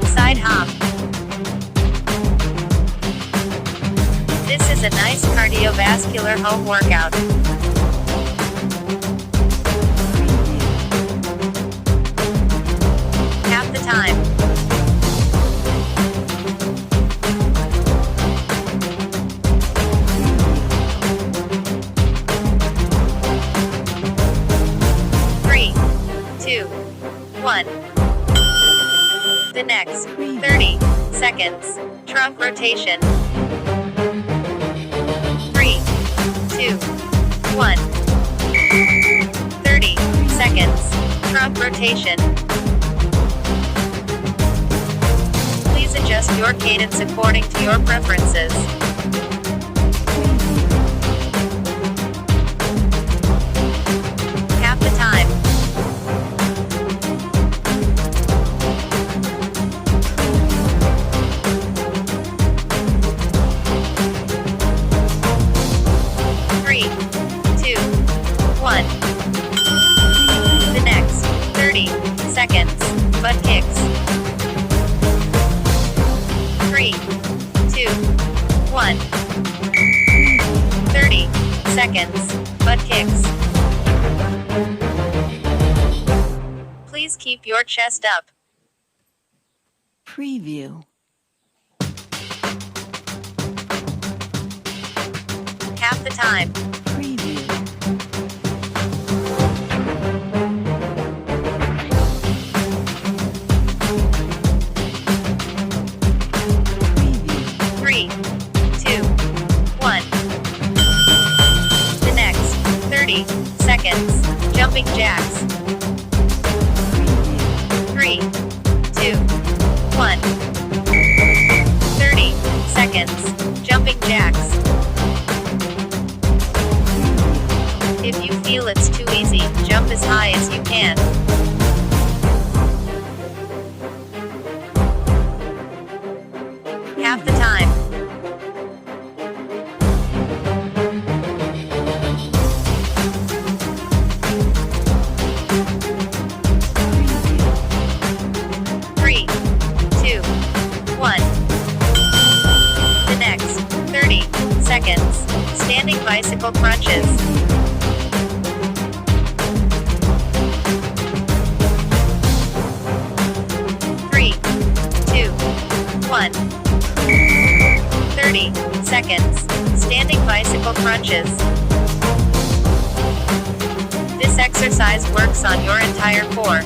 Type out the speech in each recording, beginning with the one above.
Side hop. This is a nice cardiovascular home workout. Half the time. 3, 2, 1. The next 30 seconds. Trunk rotation. 3, 2, 1. 30 seconds. Trunk rotation. Please adjust your cadence according to your preferences. Half the time. 3, 2, 1. The next 30 seconds. Butt kicks. 3, 2, 1. 30 seconds. Butt kicks. Please keep your chest up. Preview. Half the time. Preview. Preview. 3, 2, 1. The next 30 seconds. Jumping jacks. 3, 2, 1. 30 seconds. Jumping jacks. If you feel it's too easy, jump as high as you can. Half the time. 3, 2, 1. The next 30 seconds. Standing bicycle crunches. 3, 2, 1. 30 seconds. Standing bicycle crunches. This exercise works on your entire core.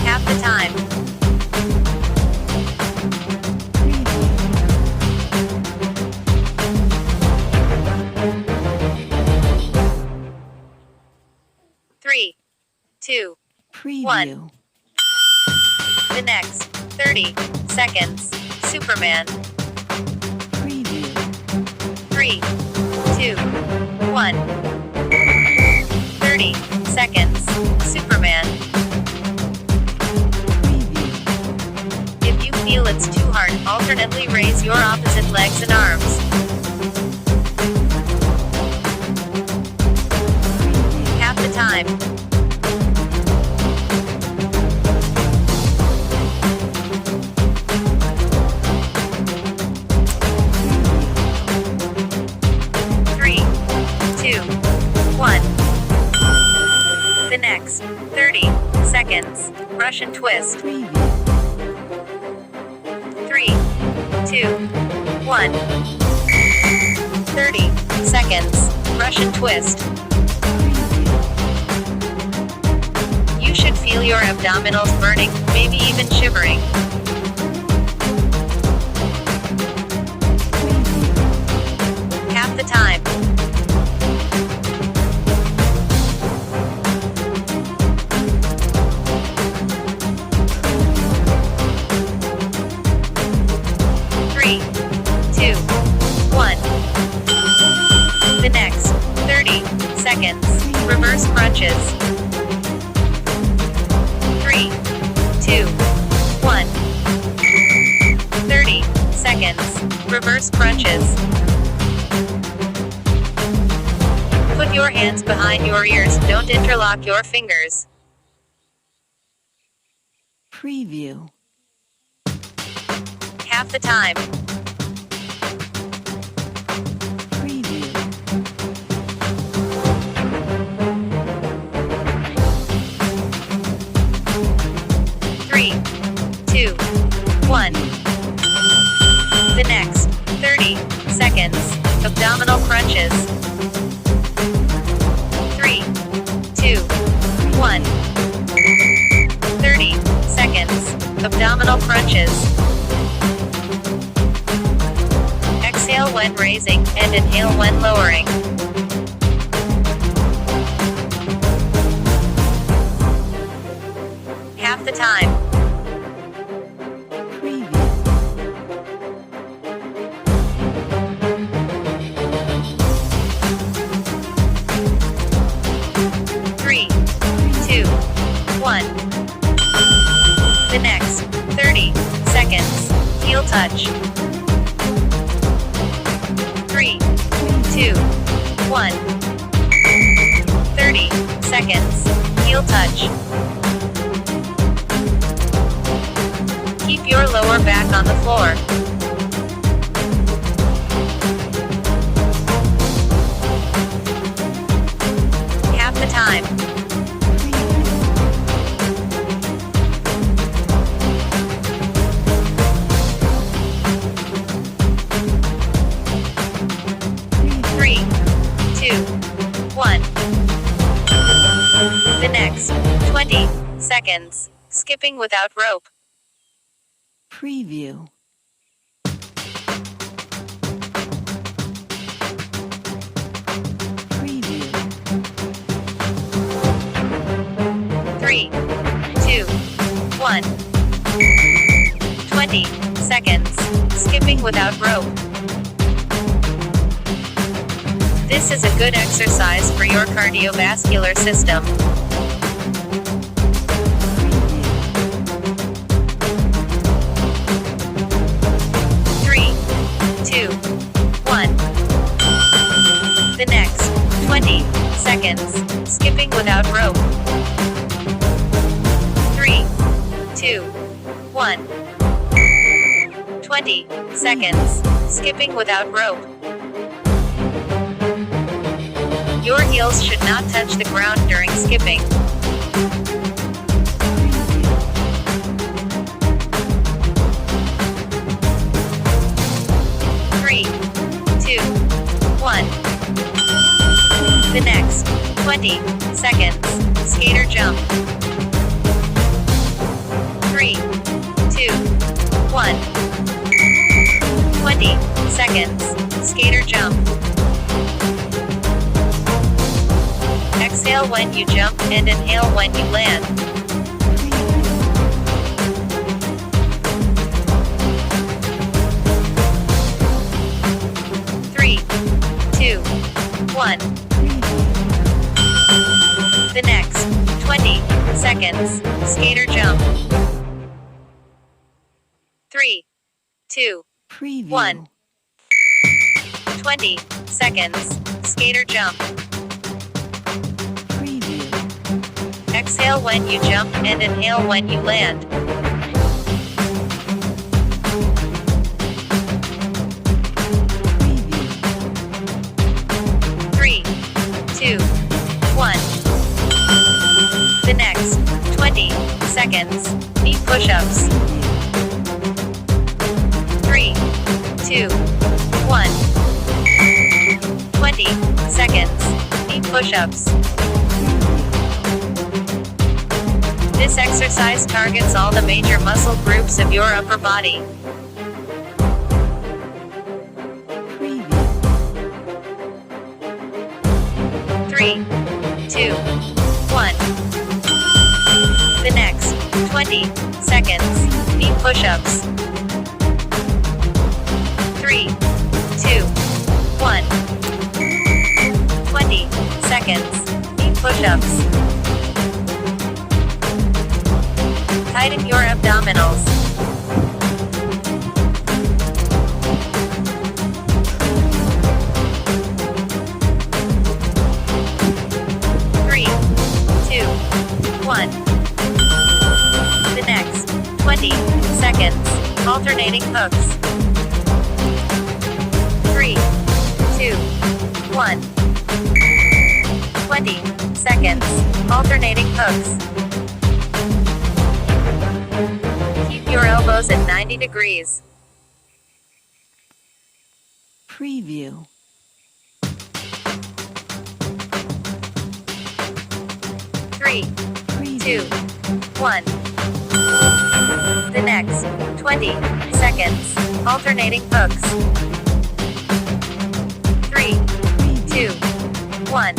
Half the time. 3, 2, Preview. 1. The next 30 seconds. Superman. Preview. 3, 2, 1. 30 seconds. Superman. Preview. If you feel it's too hard, alternately raise your opposite legs and arms. Half the time. 3, 2, 1. The next 30 seconds. Russian twist. Preview. 3, 2, 1. 30 seconds. Russian twist. You should feel your abdominals burning, maybe even shivering. Half the time. 3, 2, 1. The next 30 seconds. Reverse crunches. 3, 2, 1. 30 seconds. Reverse crunches. Put Keep your hands behind your ears, don't interlock your fingers. Preview. Half the time. Preview. 3, 2, 1. The next 30 seconds, abdominal crunches. 3, 2, 1. 30 seconds, abdominal crunches. Exhale when raising, and inhale when lowering. Half the time. Preview. 3, 2, 1. The next 30 seconds, heel touch. 3, 2, 1. 30 seconds, heel touch. Keep your lower back on the floor. Half the time. Preview. 3, 2, 1. The next 20 seconds, skipping without rope. Preview. 3, 2, 1. 20 seconds, skipping without rope. This is a good exercise for your cardiovascular system. 3, 2, 1. The next 20 seconds, skipping without rope. 3, 2, 1. 20 seconds, skipping without rope. Your heels should not touch the ground during skipping. 3, 2, 1. The next 20 seconds, skater jump. 3, 2, 1. 20 seconds, skater jump. Exhale when you jump, and inhale when you land. 3, 2, 1. The next 20 seconds, skater jump. 3, 2, Preview. 1. 20 seconds, skater jump. Preview. Exhale when you jump, and inhale when you land. 3, 2, 1. The next 20 seconds, knee push-ups. 3, 2, 1. 20 seconds, knee push-ups. This exercise targets all the major muscle groups of your upper body. Preview. 3, 2, 1. The next 20 seconds, knee push-ups. 3, 2, 1. 20 seconds, knee push-ups. Tighten your abdominals. 1. The next 20 seconds, alternating hooks. 3, 2, 1. 20 seconds, alternating hooks. Keep your elbows at 90 degrees. Preview. 3, 2, Preview. 1. The next 20 seconds, alternating hooks. 3, 2, 1.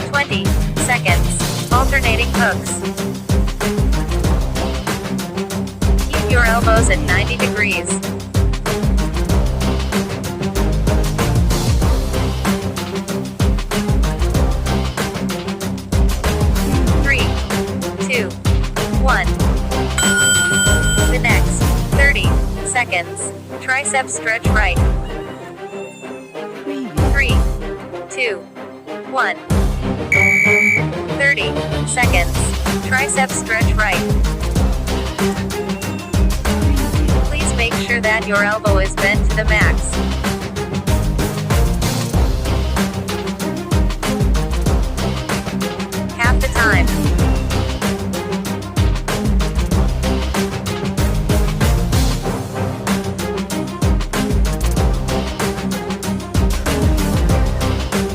20 seconds, alternating hooks. Keep your elbows at 90 degrees. 3, 2, 1. The next 30 seconds, tricep stretch right. Preview. 3, 2, 1. 30 seconds, tricep stretch right. Preview. Please make sure that your elbow is bent to the max. Half the time.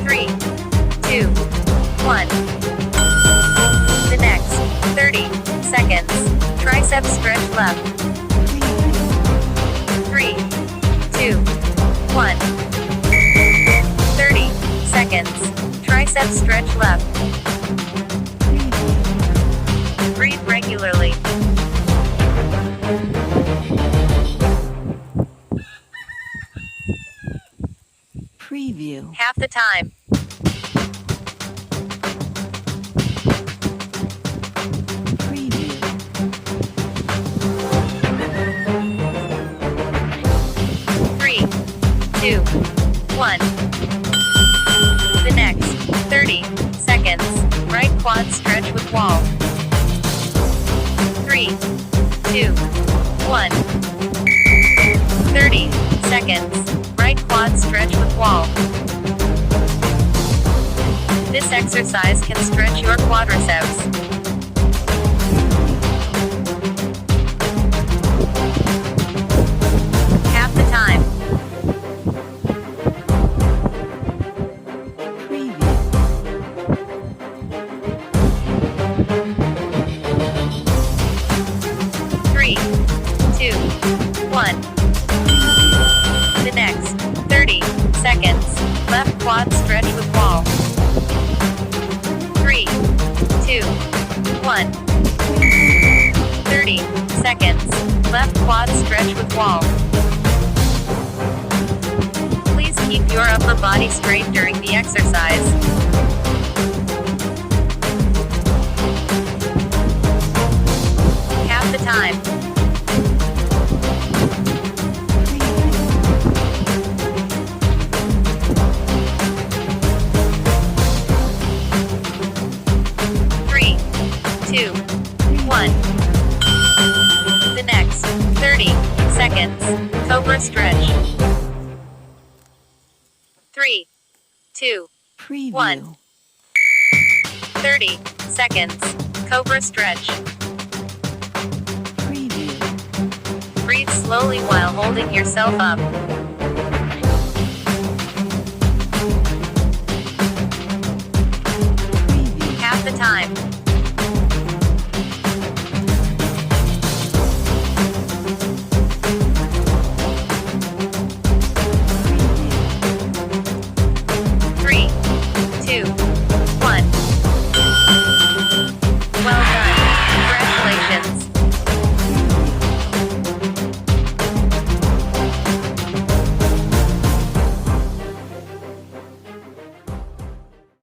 3, 2, 1. The next 30 seconds, tricep stretch left. Preview. 3, 2, 1. 30 seconds, tricep stretch left. Preview. Breathe regularly. Preview. Half the time. Preview. 3, 2, 1. The next 30 seconds, right quad stretch with wall. 3, 2, 1. 30 seconds, right quad stretch with wall. This exercise can stretch your quadriceps. Half the time. Preview. 3, 2, 1. The next 30 seconds, left quad stretch with wall. 3, 2, 1. 30 seconds, left quad stretch with wall. Please keep your upper body straight during the exercise. Half the time. Preview. 3, 2, 1. The next 30 seconds, cobra stretch. 3, 2, Preview. 1. 30 seconds, cobra stretch. Preview. Breathe slowly while holding yourself up. Preview. Half the time.